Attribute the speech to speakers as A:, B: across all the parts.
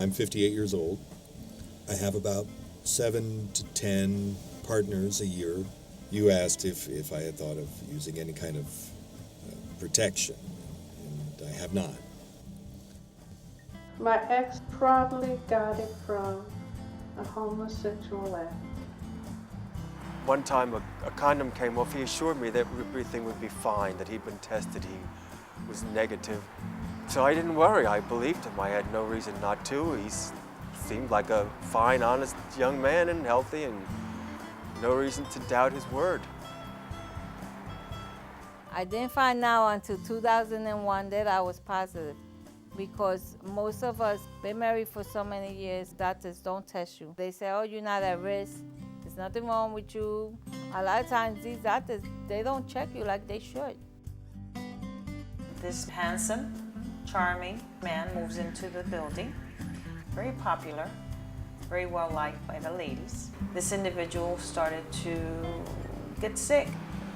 A: I'm 58 years old. I have about 7 to 10 partners a year. You asked if I had thought of using any kind of protection, and I have not.
B: My ex probably got it from a homosexual act.
C: One time a condom came off. He assured me that everything would be fine, that he'd been tested, he was negative. So I didn't worry. I believed him. I had no reason not to. He seemed like a fine, honest young man and healthy, and no reason to doubt his word.
D: I didn't find out until 2001 that I was positive, because most of us been married for so many years, doctors don't test you. They say, oh, you're not at risk. There's nothing wrong with you. A lot of times these doctors, they don't check you like they should.
E: This handsome, charming man moves into the building, very popular, very well liked by the ladies. This individual started to get sick.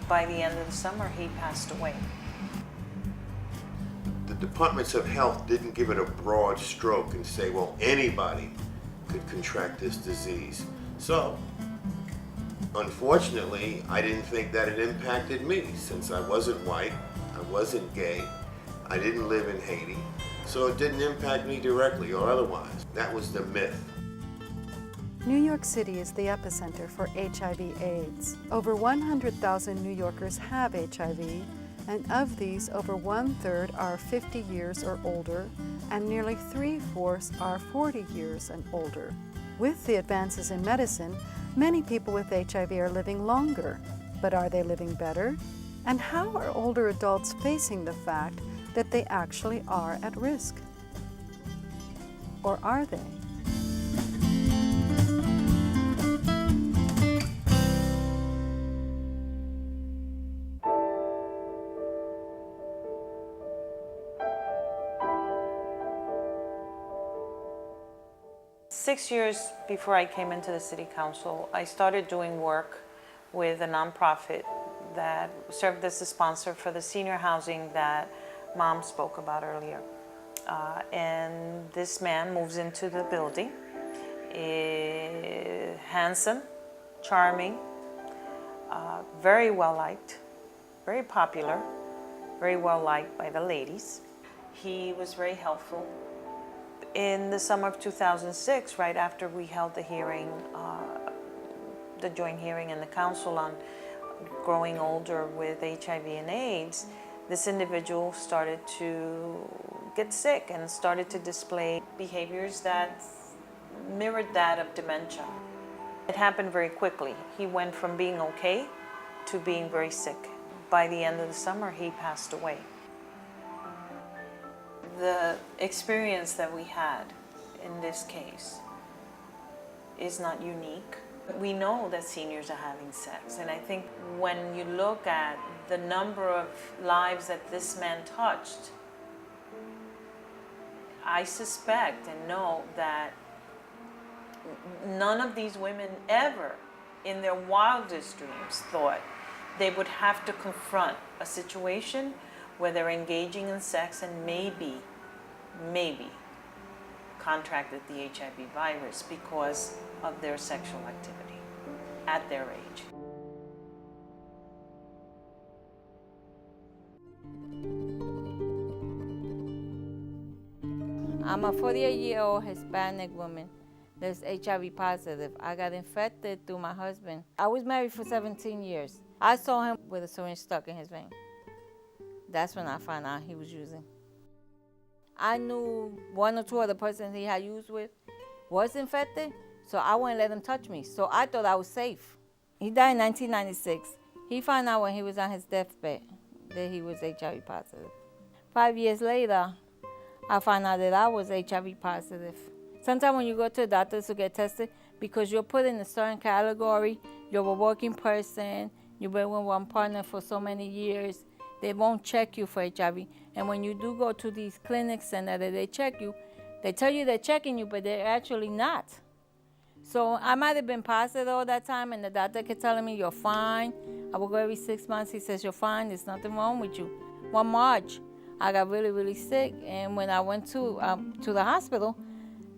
E: By the end of the summer, he passed away.
F: The departments of health didn't give it a broad stroke and say, well, anybody could contract this disease. So, unfortunately, I didn't think that it impacted me, since I wasn't white, I wasn't gay, I didn't live in Haiti, so it didn't impact me directly or otherwise. That was the myth.
G: New York City is the epicenter for HIV/AIDS. Over 100,000 New Yorkers have HIV, and of these, over 1/3 are 50 years or older, and nearly 3/4 are 40 years and older. With the advances in medicine, many people with HIV are living longer, but are they living better? And how are older adults facing the fact that they actually are at risk? Or are they?
E: Six years before I came into the city council, I started doing work with a nonprofit that served as the sponsor for the senior housing that Mom spoke about earlier. And this man moves into the building, handsome, charming, very well liked, very popular, very well liked by the ladies. He was very helpful. In the summer of 2006, right after we held the hearing, the joint hearing in the council on growing older with HIV and AIDS, this individual started to get sick and started to display behaviors that mirrored that of dementia. It happened very quickly. He went from being okay to being very sick. By the end of the summer, he passed away. The experience that we had in this case is not unique. We know that seniors are having sex, and I think when you look at the number of lives that this man touched, I suspect and know that none of these women ever in their wildest dreams thought they would have to confront a situation where they're engaging in sex and maybe contracted the HIV virus because of their sexual activity at their age.
D: I'm a 48-year-old Hispanic woman that's HIV positive. I got infected through my husband. I was married for 17 years. I saw him with a syringe stuck in his vein. That's when I found out he was using. I knew one or two other persons he had used with was infected, so I wouldn't let him touch me. So I thought I was safe. He died in 1996. He found out when he was on his deathbed that he was HIV positive. 5 years later, I found out that I was HIV positive. Sometimes when you go to the doctors to get tested, because you're put in a certain category, you're a working person, you've been with one partner for so many years, they won't check you for HIV. And when you do go to these clinics and that they check you, they tell you they're checking you, but they're actually not. So I might have been positive all that time, and the doctor kept telling me, you're fine. I will go every 6 months. He says, you're fine. There's nothing wrong with you. One March, I got really, really sick. And when I went to the hospital,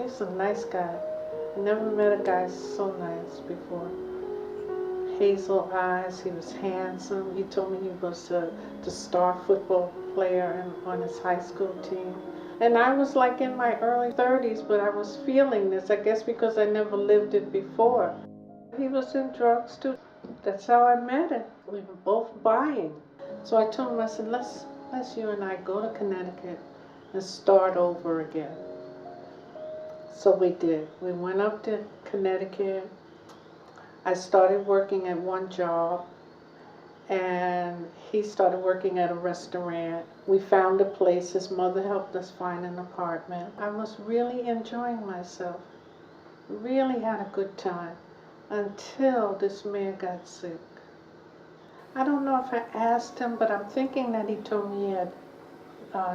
B: He's a nice guy. I never met a guy so nice before. Hazel eyes, he was handsome. He told me he was the star football player on his high school team. And I was like in my early 30s, but I was feeling this, I guess because I never lived it before. He was in drugs too. That's how I met him. We were both buying. So I told him, I said, let's you and I go to Connecticut and start over again. So we did. We went up to Connecticut. I started working at one job, and he started working at a restaurant. We found a place. His mother helped us find an apartment. I was really enjoying myself. Really had a good time until this man got sick. I don't know if I asked him, but I'm thinking that he told me he had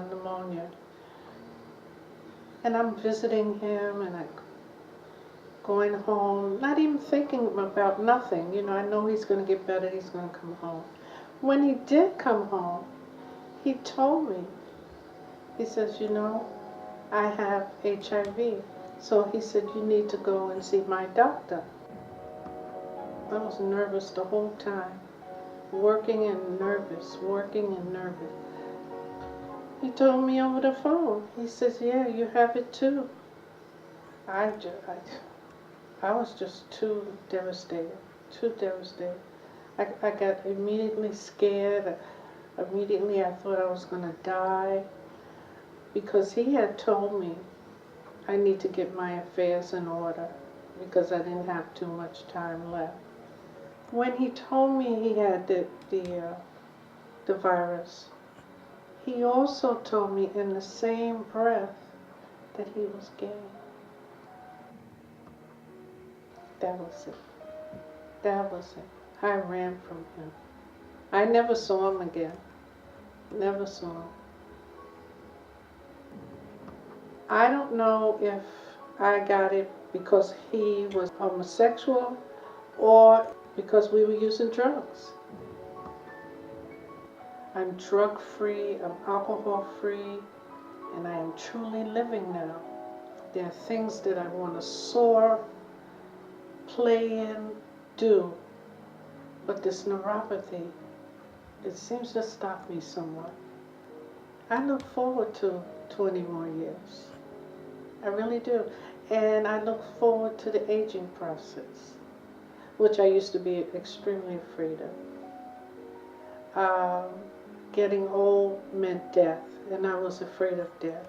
B: pneumonia. And I'm visiting him, and I'm going home, not even thinking about nothing. You know, I know he's going to get better, he's going to come home. When he did come home, he told me, he says, you know, I have HIV. So he said, you need to go and see my doctor. I was nervous the whole time, working and nervous. He told me over the phone, he says, yeah, you have it too. I was just too devastated. I got immediately scared. Immediately I thought I was going to die, because he had told me I need to get my affairs in order because I didn't have too much time left. When he told me he had the virus, he also told me in the same breath that he was gay. That was it. I ran from him. I never saw him again. Never saw him. I don't know if I got it because he was homosexual or because we were using drugs. I'm drug-free, I'm alcohol-free, and I am truly living now. There are things that I want to soar, play in, do, but this neuropathy, it seems to stop me somewhat. I look forward to 20 more years. I really do. And I look forward to the aging process, which I used to be extremely afraid of. Getting old meant death, and I was afraid of death.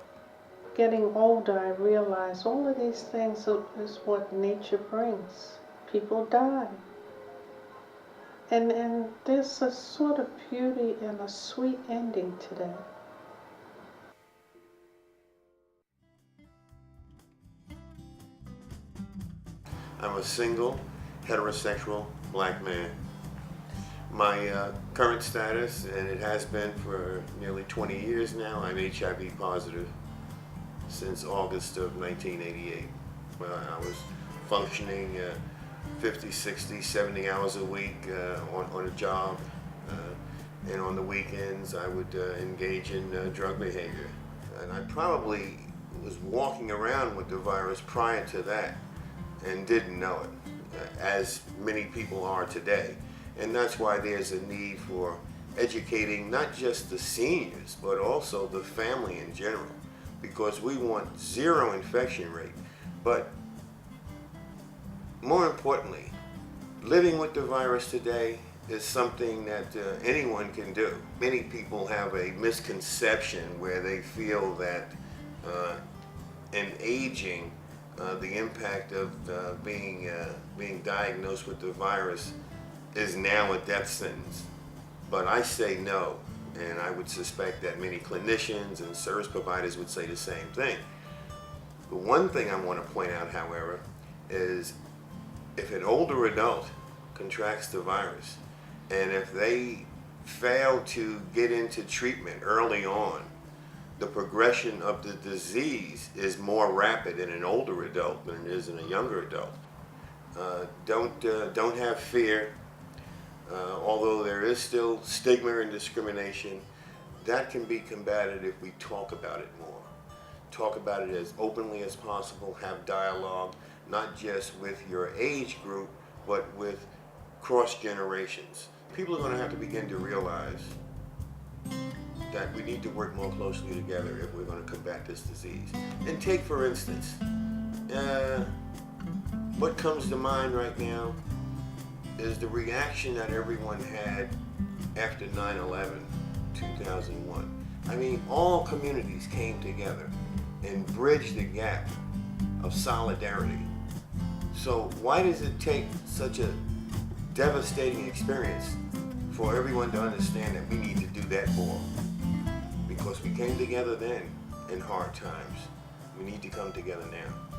B: Getting older, I realized all of these things is what nature brings. People die. And there's a sort of beauty and a sweet ending to that.
F: I'm a single, heterosexual black man. My current status, and it has been for nearly 20 years now, I'm HIV positive since August of 1988. Well, I was functioning 50, 60, 70 hours a week on a job, and on the weekends I would engage in drug behavior. And I probably was walking around with the virus prior to that and didn't know it, as many people are today. And that's why there's a need for educating not just the seniors, but also the family in general, because we want zero infection rate. But more importantly, living with the virus today is something that anyone can do. Many people have a misconception where they feel that in aging, the impact of being diagnosed with the virus is now a death sentence. But I say no, and I would suspect that many clinicians and service providers would say the same thing. The one thing I want to point out, however, is if an older adult contracts the virus, and if they fail to get into treatment early on, the progression of the disease is more rapid in an older adult than it is in a younger adult. Don't have fear. Although there is still stigma and discrimination, that can be combated if we talk about it more. talk about it as openly as possible, have dialogue, not just with your age group, but with cross generations. People are going to have to begin to realize that we need to work more closely together if we're going to combat this disease. And take, for instance, what comes to mind right now is the reaction that everyone had after 9/11, 2001. I mean, all communities came together and bridged the gap of solidarity. So why does it take such a devastating experience for everyone to understand that we need to do that more? Because we came together then in hard times. We need to come together now.